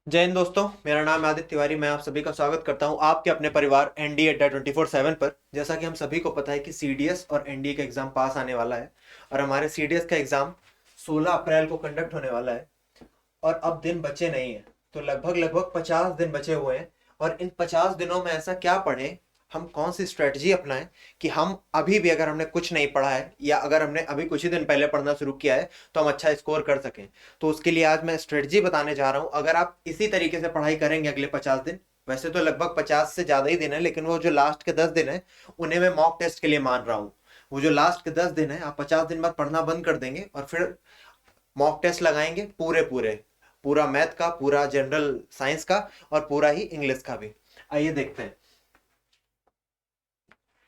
जय हिंद दोस्तों, मेरा नाम है आदित्य तिवारी। मैं आप सभी का स्वागत करता हूं आपके अपने परिवार एनडीए अड्डा 24/7 पर। जैसा कि हम सभी को पता है कि सीडीएस और एनडीए का एग्जाम पास आने वाला है और हमारे सीडीएस का एग्जाम 16 अप्रैल को कंडक्ट होने वाला है और अब दिन बचे नहीं है। तो लगभग लगभग 50 दिन बचे हुए हैं और इन 50 दिनों में ऐसा क्या पढ़ें, हम कौन सी स्ट्रेटजी अपनाएं कि हम अभी भी अगर हमने कुछ नहीं पढ़ा है या अगर हमने अभी कुछ ही दिन पहले पढ़ना शुरू किया है तो हम अच्छा स्कोर कर सकें। तो उसके लिए आज मैं स्ट्रेटजी बताने जा रहा हूं। अगर आप इसी तरीके से पढ़ाई करेंगे अगले 50 दिन, वैसे तो लगभग 50 से ज्यादा ही दिन है, लेकिन वो जो लास्ट के 10 दिन है उन्हें मैं मॉक टेस्ट के लिए मान रहा हूँ। वो जो लास्ट के 10 दिन है, आप 50 दिन बाद पढ़ना बंद कर देंगे और फिर मॉक टेस्ट लगाएंगे पूरे पूरे, पूरा मैथ का, पूरा जनरल साइंस का और पूरा ही इंग्लिश का भी। आइए देखते हैं।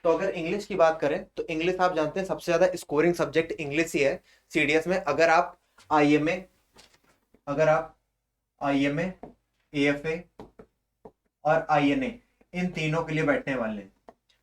तो अगर इंग्लिश की बात करें तो इंग्लिश आप जानते हैं सबसे ज्यादा स्कोरिंग सब्जेक्ट इंग्लिश ही है सीडीएस में। आईएमए अगर आप आईएमए, एएफए और आईएनए इन तीनों के लिए बैठने वाले हैं,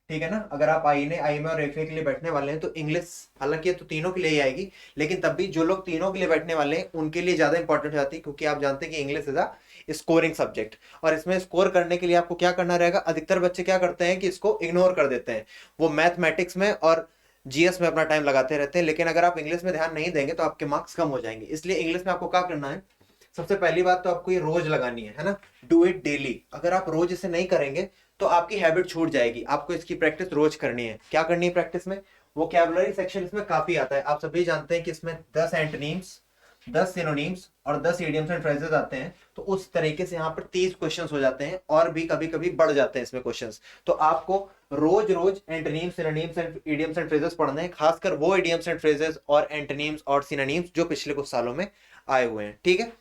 ठीक है ना। अगर आप आईएनए, आईएमए और एफए के लिए बैठने वाले हैं तो इंग्लिश, हालांकि ये तो तीनों के लिए ही आएगी, लेकिन तब भी जो लोग तीनों के लिए बैठने वाले हैं उनके लिए ज्यादा इंपॉर्टेंट हो जाती है, क्योंकि आप जानते हैं कि English is a scoring subject. और इसमें स्कोर करने के लिए आपको क्या करना रहेगा, अधिकतर बच्चे क्या करते हैं कि इसको इग्नोर कर देते हैं। वो मैथमेटिक्स में और जीएस में अपना टाइम लगाते रहते हैं, लेकिन अगर आप इंग्लिश में ध्यान नहीं देंगे तो आपके मार्क्स कम हो जाएंगे। इसलिए इंग्लिश में आपको क्या करना है, सबसे पहली बात तो आपको ये रोज लगानी है ना। Do it daily. अगर आप रोज इसे नहीं करेंगे तो आपकी हैबिट छूट जाएगी। आपको इसकी प्रैक्टिस रोज करनी है। क्या करनी है प्रैक्टिस में, वोकैबुलरी सेक्शन इसमें काफी आता है। आप सभी जानते हैं कि इसमें 10 एंटोनीम्स, 10 सिनोनिम्स और 10 इडियम्स एंड फ्रेजेस आते हैं। तो उस तरीके से यहाँ पर 30 क्वेश्चंस हो जाते हैं और भी कभी कभी बढ़ जाते हैं इसमें क्वेश्चंस। तो आपको रोज रोज antonyms, synonyms and idioms and phrases पढ़ने हैं, खासकर वो इडियम्स एंड फ्रेजेस और एंटोनीम्स और सिनोनिम्स जो पिछले कुछ सालों में आए हुए हैं, ठीक है।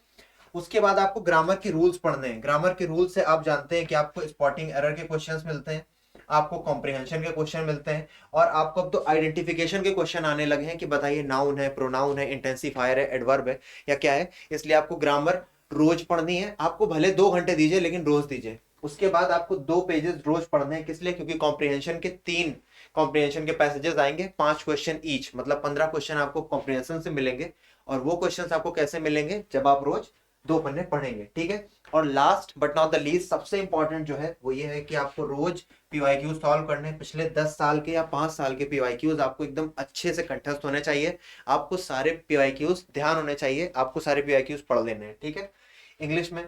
उसके बाद आपको ग्रामर के रूल्स पढ़ने हैं। ग्रामर के रूल्स से आप जानते हैं कि आपको स्पॉटिंग एरर के क्वेश्चंस मिलते हैं, आपको कॉम्प्रिहेंशन के क्वेश्चन मिलते हैं और आपको अब तो आइडेंटिफिकेशन के क्वेश्चन आने लगे हैं कि बताइए नाउन है, प्रोनाउन है, इंटेंसिफायर है, एडवर्ब है या क्या है। इसलिए आपको ग्रामर रोज पढ़नी है। आपको भले 2 घंटे दीजिए लेकिन रोज दीजिए। उसके बाद आपको 2 पेजेस रोज पढ़ने हैं। किस लिए, क्योंकि कॉम्प्रिहेंशन के 3 कॉम्प्रिहेंशन के पैसेजेस आएंगे, 5 क्वेश्चन ईच, मतलब 15 क्वेश्चन आपको कॉम्प्रिहेंशन से मिलेंगे। और वो क्वेश्चन आपको कैसे मिलेंगे, जब आप रोज 2 पन्ने पढ़ेंगे, ठीक है। और last but not the least, सबसे इंपॉर्टेंट जो है वो ये है कि आपको रोज पीवाईक्यू सॉल्व करने। पिछले 10 साल के या 5 साल के पीवाईक्यूज आपको एकदम अच्छे से कंठस्थ होने चाहिए। आपको सारे पीवाईक्यूज ध्यान होने चाहिए, आपको सारे पीवाईक्यूज पढ़ लेने हैं, ठीक है। इंग्लिश में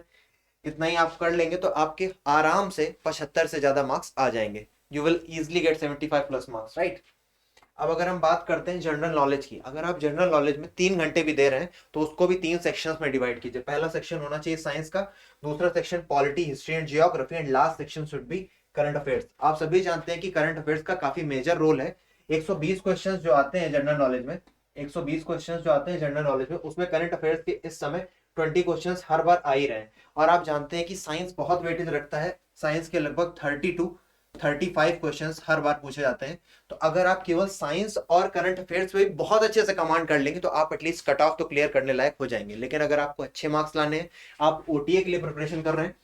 इतना ही आप कर लेंगे तो आपके आराम से 75 से ज्यादा मार्क्स आ जाएंगे। You will easily get 75 plus marks, right. अब अगर हम बात करते हैं जनरल नॉलेज की, अगर आप जनरल नॉलेज में 3 घंटे भी दे रहे हैं तो उसको भी 3 सेक्शंस में डिवाइड कीजिए। पहला सेक्शन होना चाहिए साइंस का, दूसरा section polity, history and geography and last section should be current affairs. आप सभी जानते हैं कि करंट अफेयर्स का काफी मेजर रोल है। 120 क्वेश्चंस जो आते हैं जनरल नॉलेज में, 120 क्वेश्चंस जो आते हैं जनरल नॉलेज में, उसमें करंट अफेयर्स के इस समय 20 क्वेश्चंस हर बार आ ही रहे हैं। और आप जानते हैं कि साइंस बहुत वेटेज रखता है। साइंस के लगभग 35 क्वेश्चंस हर बार पूछे जाते हैं। तो अगर आप केवल साइंस और करंट अफेयर्स में बहुत अच्छे से कमांड कर लेंगे तो आप एटलीस्ट कट ऑफ तो क्लियर करने लायक हो जाएंगे। लेकिन अगर आपको अच्छे मार्क्स लाने हैं, आप ओटीए के लिए प्रिपरेशन कर रहे हैं,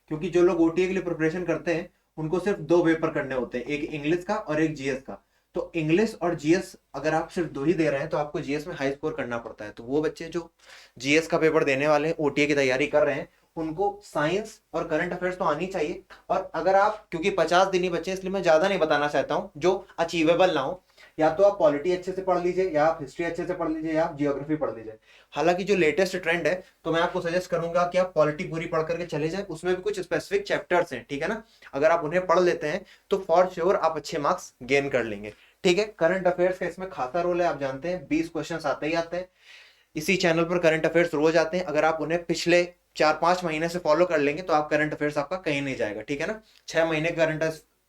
क्योंकि जो लोग ओटीए के लिए प्रिपरेशन करते हैं उनको सिर्फ 2 पेपर करने होते हैं, एक इंग्लिश का और एक जीएस का। तो इंग्लिश और जीएस अगर आप सिर्फ 2 ही दे रहे हैं तो आपको जीएस में हाई स्कोर करना पड़ता है। तो वो बच्चे जो जीएस का पेपर देने वाले हैं, ओटीए की तैयारी कर रहे हैं, उनको साइंस और करंट अफेयर्स तो आनी चाहिए। और अगर आप, क्योंकि 50 दिन ही बचे इसलिए मैं ज्यादा नहीं बताना चाहता हूं जो अचीवेबल ना हो, या तो आप पॉलिटी अच्छे से पढ़ लीजिए, या आप हिस्ट्री अच्छे से पढ़ लीजिए, या आप जियोग्राफी पढ़ लीजिए। हालांकि जो लेटेस्ट ट्रेंड है, तो मैं आपको सजेस्ट करूंगा कि आप पॉलिटी पूरी पढ़ करके चले जाएं। उसमें भी कुछ स्पेसिफिक चैप्टर्स हैं, ठीक है ना। अगर आप उन्हें पढ़ लेते हैं तो फॉर श्योर आप अच्छे मार्क्स गेन कर लेंगे, ठीक है। करंट अफेयर्स का इसमें खासा रोल है। आप जानते हैं 20 क्वेश्चन आते ही आते हैं। इसी चैनल पर करंट अफेयर्स रोज आते हैं। अगर आप उन्हें पिछले 4-5 महीने से फॉलो कर लेंगे तो आप करंट अफेयर्स आपका कहीं नहीं जाएगा, ठीक है ना। 6 महीने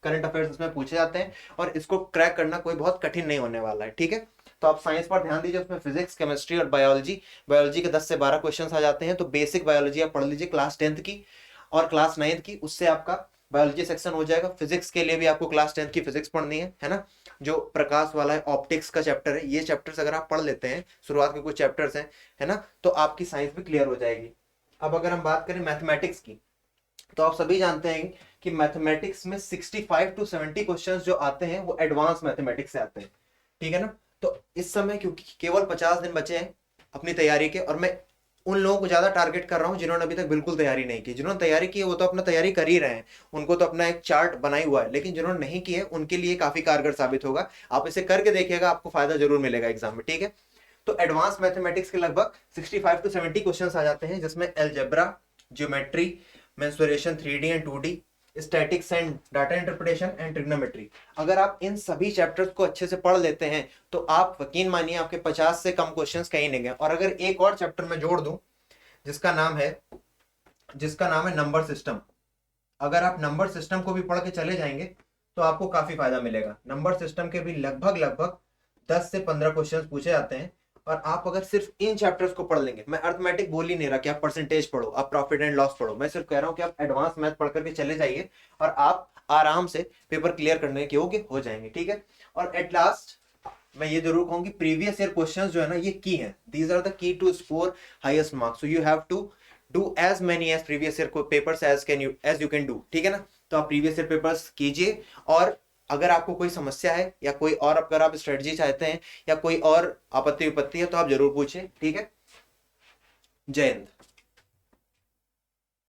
करंट अफेयर्स इसमें पूछे जाते हैं और इसको क्रैक करना कोई बहुत कठिन नहीं होने वाला है, ठीक है। तो आप साइंस पर ध्यान दीजिए, उसमें फिजिक्स, केमिस्ट्री और बायोलॉजी, बायोलॉजी के 10 से 12 क्वेश्चन आ जाते हैं। तो बेसिक बायोलॉजी आप पढ़ लीजिए क्लास 10th की और क्लास 9th की, उससे आपका बायोलॉजी सेक्शन हो जाएगा। फिजिक्स के लिए भी आपको क्लास 10th की फिजिक्स पढ़नी है ना। जो प्रकाश वाला है, ऑप्टिक्स का चैप्टर है, ये चैप्टर्स अगर आप पढ़ लेते हैं, शुरुआत के कुछ चैप्टर्स हैं, है ना, तो आपकी साइंस भी क्लियर हो जाएगी। अब अगर हम बात करें मैथमेटिक्स की, तो आप सभी जानते हैं कि मैथमेटिक्स में 65 to 70 क्वेश्चन जो आते हैं वो एडवांस मैथमेटिक्स से आते हैं, ठीक है ना। तो इस समय क्योंकि केवल 50 दिन बचे हैं अपनी तैयारी के, और मैं उन लोगों को ज्यादा टारगेट कर रहा हूं जिन्होंने अभी तक बिल्कुल तैयारी नहीं की। जिन्होंने तैयारी की है वो तो अपना तैयारी कर ही रहे हैं, उनको तो अपना एक चार्ट बना ही हुआ है, लेकिन जिन्होंने नहीं की है उनके लिए काफी कारगर साबित होगा। आप इसे करके देखिएगा, आपको फायदा जरूर मिलेगा एग्जाम में, ठीक है। तो एडवांस मैथमेटिक्स के लगभग 65 to 70 क्वेश्चंस आ जाते हैं, जिसमें algebra, geometry, mensuration 3D and 2D, statics and data interpretation and trigonometry. अगर आप इन सभी चैप्टर्स को अच्छे से पढ़ लेते हैं तो आप यकीन मानिए आपके 50 से कम क्वेश्चंस कहीं नहीं गए। और अगर एक और चैप्टर मैं जोड़ दूं जिसका नाम है नंबर सिस्टम, अगर आप नंबर सिस्टम को भी पढ़ के चले जाएंगे तो आपको काफी फायदा मिलेगा। नंबर सिस्टम के भी लगभग लगभग 10 से 15 क्वेश्चंस पूछे जाते हैं, और आप अगर सिर्फ इन चैप्टर्स को पढ़ लेंगे, मैं अर्थमेटिक बोल ही नहीं रहा कि आप परसेंटेज पढ़ो, आप प्रॉफिट एंड लॉस पढ़ो, मैं सिर्फ कह रहा हूं कि आप एडवांस मैथ पढ़ करके चले जाइए और आप आराम से पेपर क्लियर करने के योग्य हो जाएंगे, ठीक है। और एट लास्ट मैं ये जरूर कहूँ कि प्रीवियस ईयर क्वेश्चंस जो है ना ये की हैं, these are the key to score highest marks, so you have to do as many as previous year papers as you can do, ठीक है ना। तो आप प्रीवियस ईयर पेपर्स कीजिए, और अगर आपको कोई समस्या है या कोई और अगर आप स्ट्रेटजी चाहते हैं या कोई और आपत्ति विपत्ति है तो आप जरूर पूछें, ठीक है। जय हिंद।